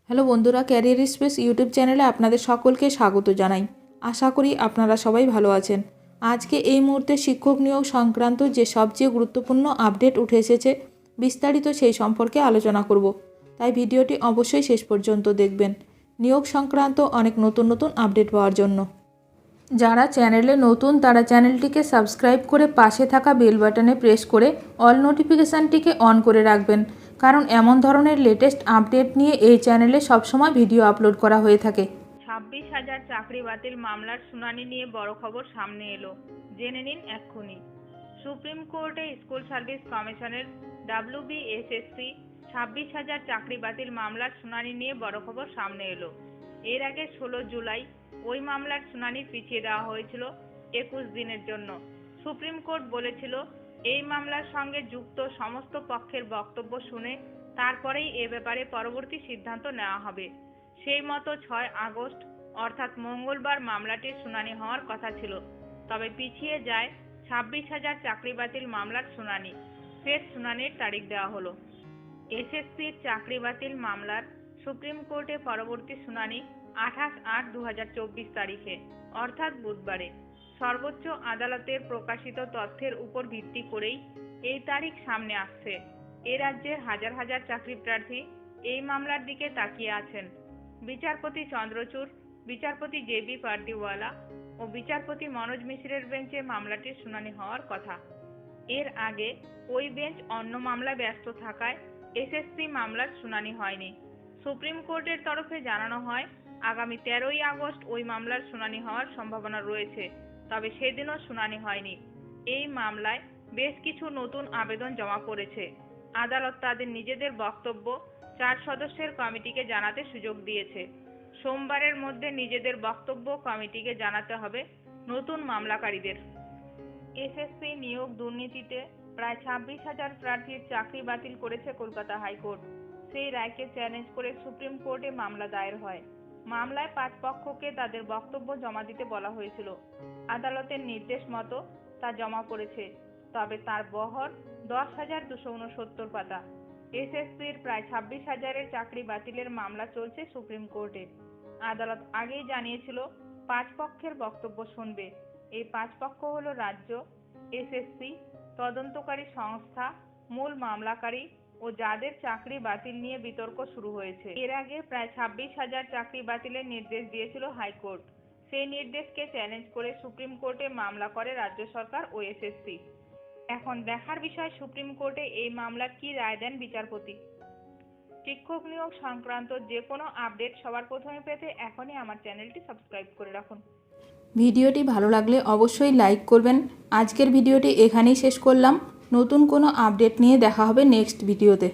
Hello বন্ধুরা, career space YouTube চ্যানেলে আপনাদের সকলকে স্বাগত জানাই। আশা করি আপনারা সবাই ভালো আছেন। আজকে এই মুহূর্তে শিক্ষক নিয়োগ সংক্রান্ত যে সবচেয়ে গুরুত্বপূর্ণ আপডেট উঠে এসেছে, বিস্তারিত সেই সম্পর্কে আলোচনা করব। তাই ভিডিওটি অবশ্যই শেষ পর্যন্ত দেখবেন নিয়োগ সংক্রান্ত অনেক নতুন নতুন আপডেট পাওয়ার জন্য। যারা চ্যানেলে নতুন তারা চ্যানেলটিকে সাবস্ক্রাইব করে পাশে থাকা বেল বাটনে প্রেস করে অল নোটিফিকেশানটিকে অন করে রাখবেন, কারণ এমন ধরনের লেটেস্ট আপডেট নিয়ে এই চ্যানেলে সবসময় ভিডিও আপলোড করা হয়ে থাকে। 26,000 চাকরি বাতিল মামলার শুনানি নিয়ে বড় খবর সামনে এলো, জেনে নিন এক্ষুনি। সুপ্রিম কোর্টে স্কুল সার্ভিস কমিশনের WBSSC 26,000 চাকরি বাতিল মামলার শুনানি নিয়ে বড় খবর সামনে এলো। এর আগে 16 জুলাই ওই মামলার শুনানি পিছিয়ে দেওয়া হয়েছিল 21 দিনের জন্য। সুপ্রিম কোর্ট বলেছিল, এই মামলার সঙ্গে যুক্ত সমস্ত পক্ষের বক্তব্য শুনে তারপরেই এ ব্যাপারে পরবর্তী সিদ্ধান্ত নেওয়া হবে। সেই মতো 6 আগস্ট অর্থাৎ মঙ্গলবার মামলাটির শুনানি হওয়ার কথা ছিল, তবে পিছিয়ে যায় 26,000 চাকরি বাতিল মামলার শুনানি। ফের শুনানির তারিখ দেওয়া হলো। এসএসসির চাকরি বাতিল মামলার সুপ্রিম কোর্টে পরবর্তী শুনানি 28/8/2024 তারিখে অর্থাৎ বুধবারে। সর্বোচ্চ আদালতের প্রকাশিত তথ্যের উপর ভিত্তি করেই এই তারিখ সামনে আসছে। এ রাজ্যের হাজার হাজার চাকরি প্রার্থী এই মামলার দিকে তাকিয়ে আছেন। বিচারপতি চন্দ্রচূড়, বিচারপতি JB পার্দিওয়ালা ও বিচারপতি মনোজ মিশ্রের বেঞ্চে মামলাটির শুনানি হওয়ার কথা। এর আগে ওই বেঞ্চ অন্য মামলায় ব্যস্ত থাকায় এসএসসি মামলার শুনানি হয়নি। সুপ্রিম কোর্টের তরফে জানানো হয়, আগামী 13ই আগস্ট ওই মামলার শুনানি হওয়ার সম্ভাবনা রয়েছে, তবে সেদিনও শুনানি হয়নি। এই মামলায় বেশ কিছু নতুন আবেদন জমা পড়েছে। আদালত তাদের নিজেদের বক্তব্য 4 সদস্যের কমিটিকে জানাতে সুযোগ দিয়েছে। সোমবারের মধ্যে নিজেদের বক্তব্য কমিটিকে জানাতে হবে নতুন মামলাকারীদের। এসএসসি নিয়োগ দুর্নীতিতে প্রায় 26,000 প্রার্থীর চাকরি বাতিল করেছে কলকাতা হাইকোর্ট। সেই রায়কে চ্যালেঞ্জ করে সুপ্রিম কোর্টে মামলা দায়ের হয়। মামলায় 5 পক্ষকে তাদের বক্তব্য জমা দিতে বলা হয়েছিল। আদালতের নির্দেশ মতো তা জমা পড়েছে, তবে তার বহর 10,269 পাতা। এসএসসির প্রায় 26,000-এর চাকরি বাতিলের মামলা চলছে সুপ্রিম কোর্টে। আদালত আগেই জানিয়েছিল 5 পক্ষের বক্তব্য শুনবে। এই 5 পক্ষ হলো রাজ্য, এসএসসি, তদন্তকারী সংস্থা, মূল মামলাকারী ও যাদের চাকরি বাতিল নিয়ে বিতর্ক শুরু হয়েছে। এর আগে প্রায় 26,000 চাকরি বাতিলের নির্দেশ দিয়েছিল হাইকোর্ট। সেই নির্দেশকে চ্যালেঞ্জ করে সুপ্রিম কোর্টে মামলা করে রাজ্য সরকার ও এসএসসি। এখন দেখার বিষয় সুপ্রিম কোর্টে এই মামলার কি রায় দেন বিচারপতি। শিক্ষক নিয়োগ সংক্রান্ত যে কোনো আপডেট সবার প্রথমে পেতে এখনই আমার চ্যানেলটি সাবস্ক্রাইব করে রাখুন। ভিডিওটি ভালো লাগলে অবশ্যই লাইক করবেন। আজকের ভিডিওটি এখানেই শেষ করলাম। নতুন কোনো আপডেট নিয়ে দেখা হবে নেক্সট ভিডিওতে।